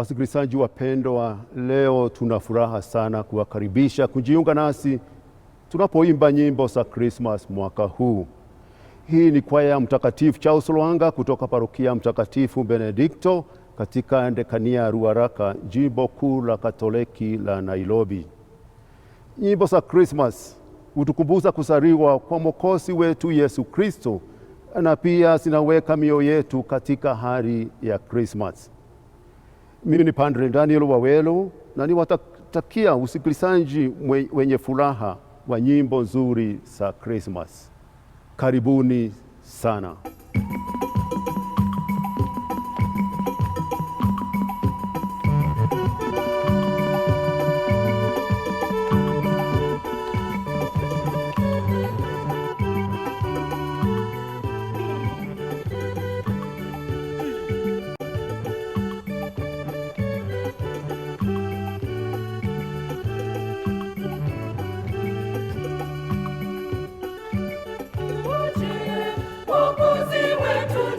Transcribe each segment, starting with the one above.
Wasikilizaji wapendwa, leo tuna furaha sana kuwakaribisha kujiunga nasi tunapoimba nyimbo za Christmas mwaka huu. Hii ni kwaya Mtakatifu Charles Lwanga kutoka parokia Mtakatifu Benedikto katika dekania Ruaraka, jimbo kuu la Katoliki la Nairobi. Nyimbo za Christmas hutukumbusha kuzaliwa kwa Mwokozi wetu Yesu Kristo, na pia zinaweka mioyo yetu katika hali ya Christmas. Mimi ni Padre Daniel Wawelo na niwatakia usikilizaji wenye furaha wa nyimbo nzuri za Christmas. Karibuni sana. Mwokozi wetu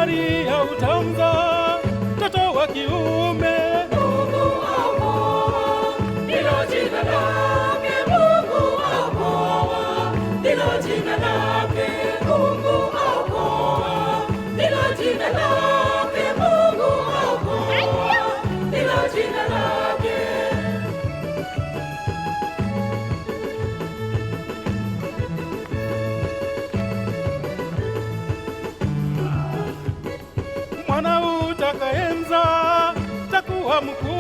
Maria utamzaa mtoto wa kiume, Mungu aokoa, ndilo jina lake. Mungu aokoa, ndilo jina lake. Mungu aokoa, ndilo jina lake. Mungu aokoa, ndilo jina lake. mwana utakayemzaa takuwa mkuu.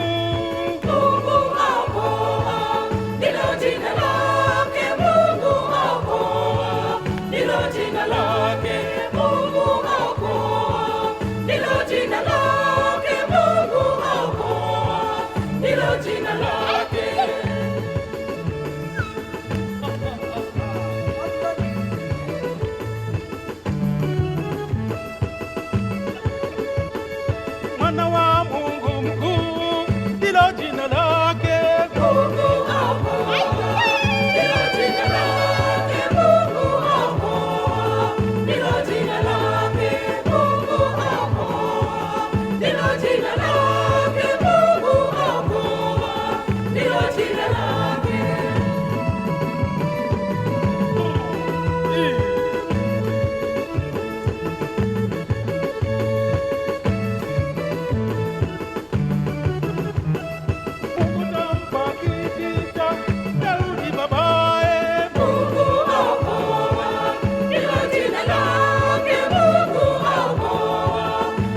Mungu aokoa, ndilo jina lake. Mungu aokoa, ndilo jina lake. Mungu aokoa, ndilo jina lake. Mungu aokoa, ndilo jina lake. Mwana wa Mungu mkuu ndilo jina lake. Mungu aokoa, ndilo jina lake. Mungu aokoa, ndilo jina lake. Mungu aokoa, ndilo jina lake. Mungu aokoa, ndilo jina lake. Utampa kiti cha Daudi babaye. Mungu aokoa, ndilo jina lake. Mungu aokoa,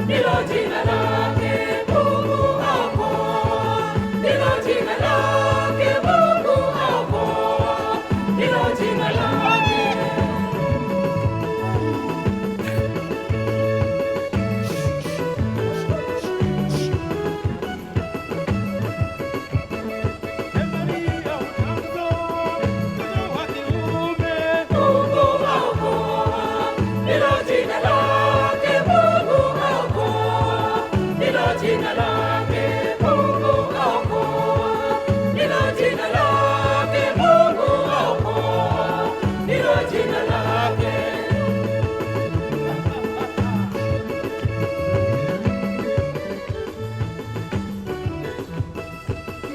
ndilo jina lake. Mungu aokoa, ndilo jina lake. Mungu aokoa, ndilo jina lake. Maria utamzaa mtoto wa kiume, Mungu aokoa, ndilo jina lake. Mungu aokoa, ndilo jina lake. Mungu aokoa, ndilo jina lake. Mungu aokoa, ndilo jina lake.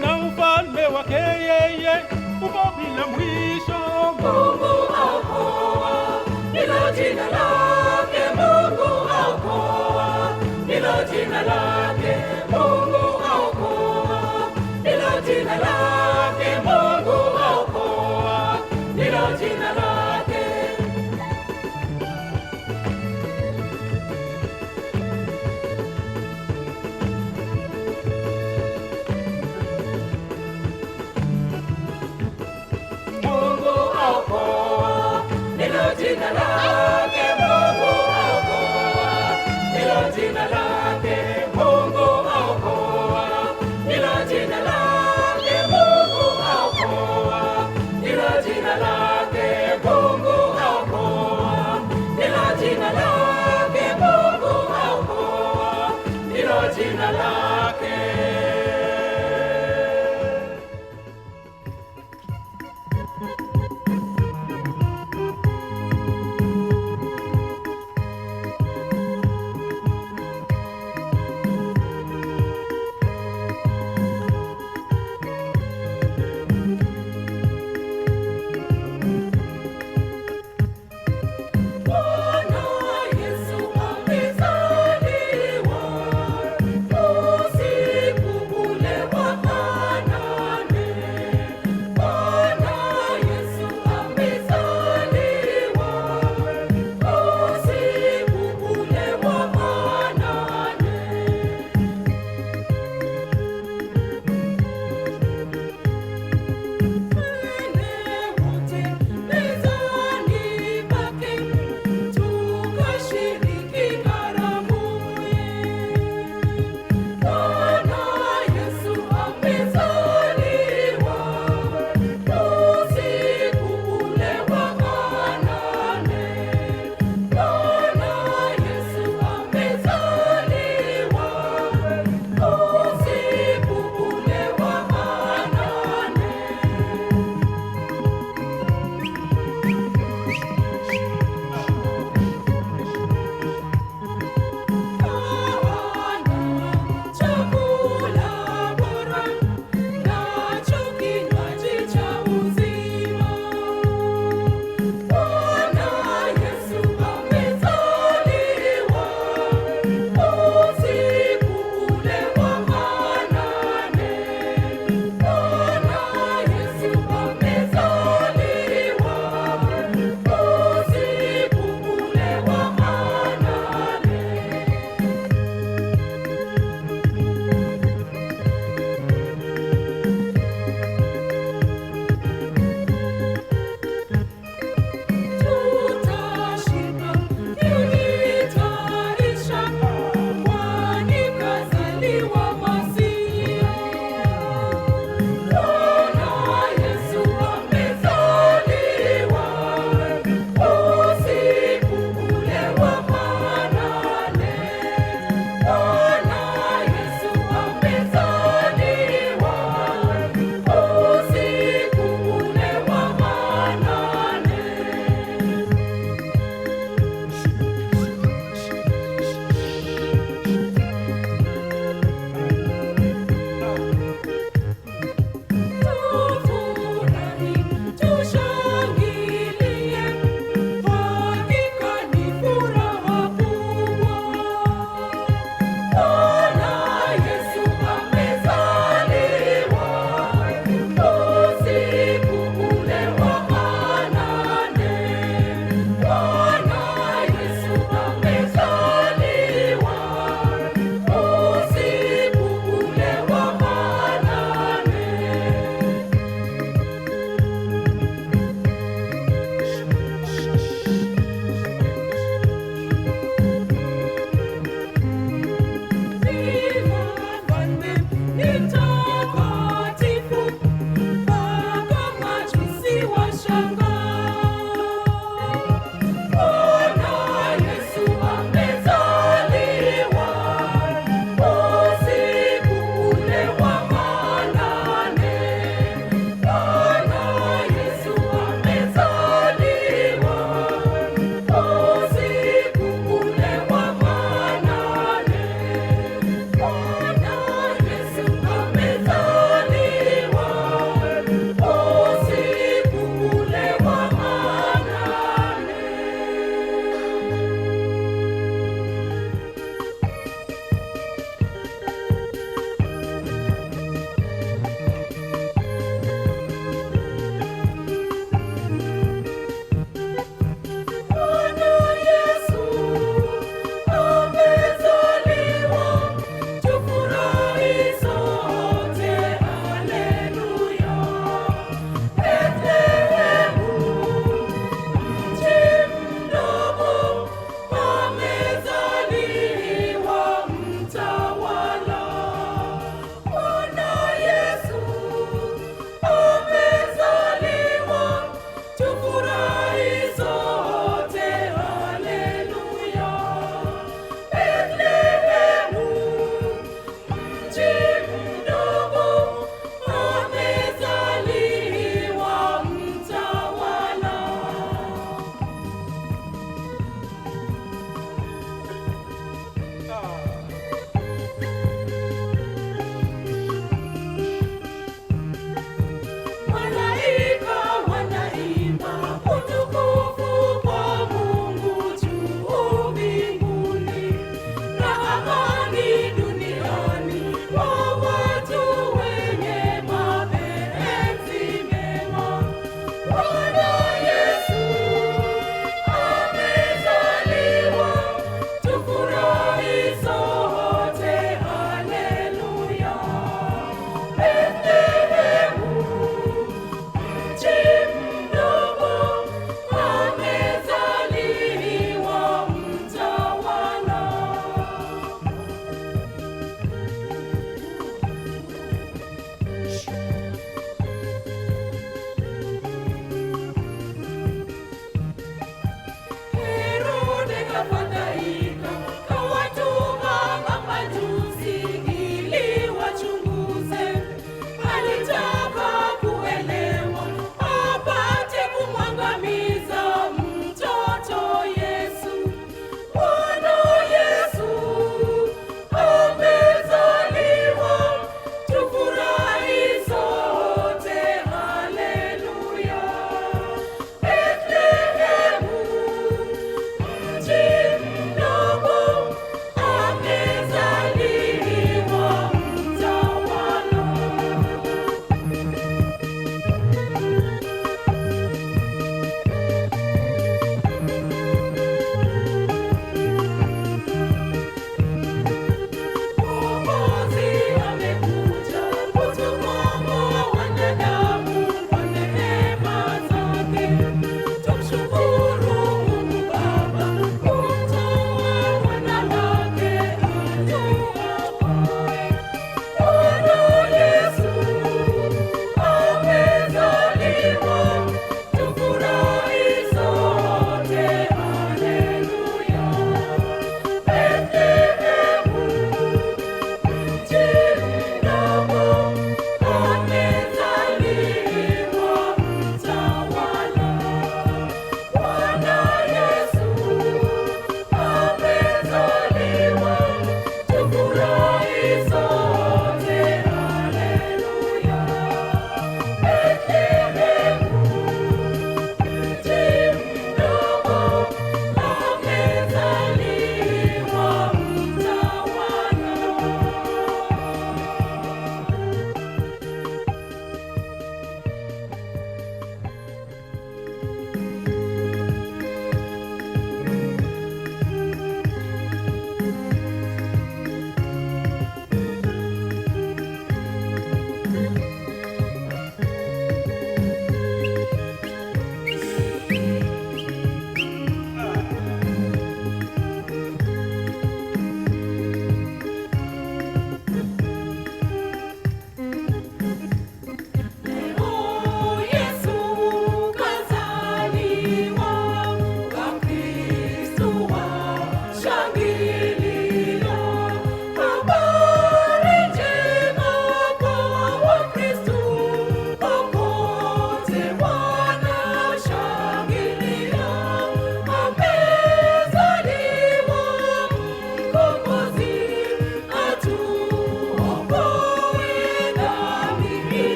na ufalme wake yeye uko bila mwisho. Mungu aokoa, ndilo jina lake. Mungu aokoa, ndilo jina lake. Mungu aokoa, ndilo jina lake. Mungu aokoa, ndilo jina lake. Mungu aokoa, ndilo jina lake. Mungu aokoa, ndilo jina lake. Mungu aokoa, ndilo jina lake. Mungu aokoa, ndilo jina lake. Mungu aokoa, ndilo jina lake. Mungu aokoa, ndilo jina lake.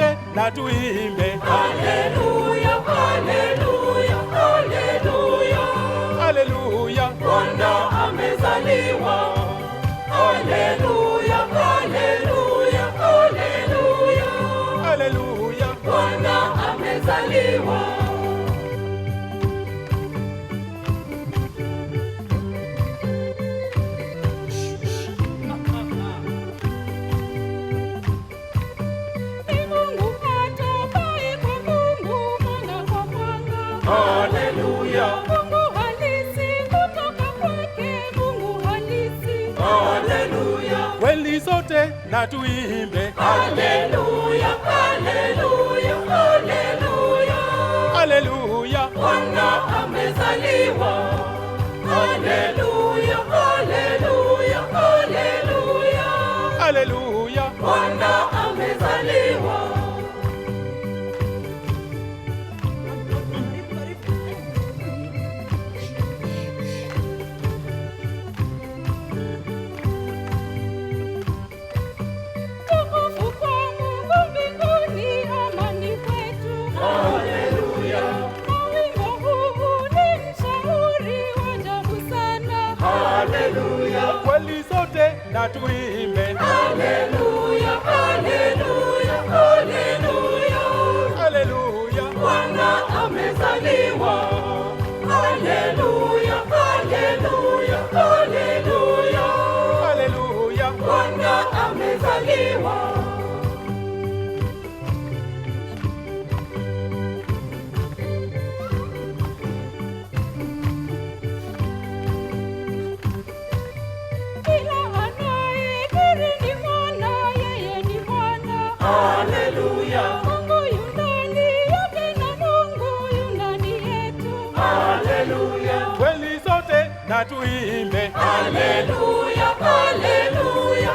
na tuimbe haleluya, haleluya, haleluya, haleluya, Bwana amezaliwa. Haleluya, haleluya, haleluya, haleluya, Bwana amezaliwa. haleluya, Mungu halisi kutoka kwake, Mungu halisi. Haleluya, kweli sote na tuimbe haleluya, haleluya, haleluya, haleluya, Bwana amezaliwa. Haleluya, haleluya, haleluya, haleluya, Bwana amezaliwa. Tukufu kwa Mungu mbinguni, amani kwetu. Haleluya. Wimbo huu ni mshauri wa ajabu sana. Haleluya. kweli sote na tuimbe Haleluya, haleluya, haleluya, haleluya, Bwana amezaliwa. Haleluya, haleluya, haleluya, haleluya, Bwana amezaliwa. na tuimbe haleluya, haleluya,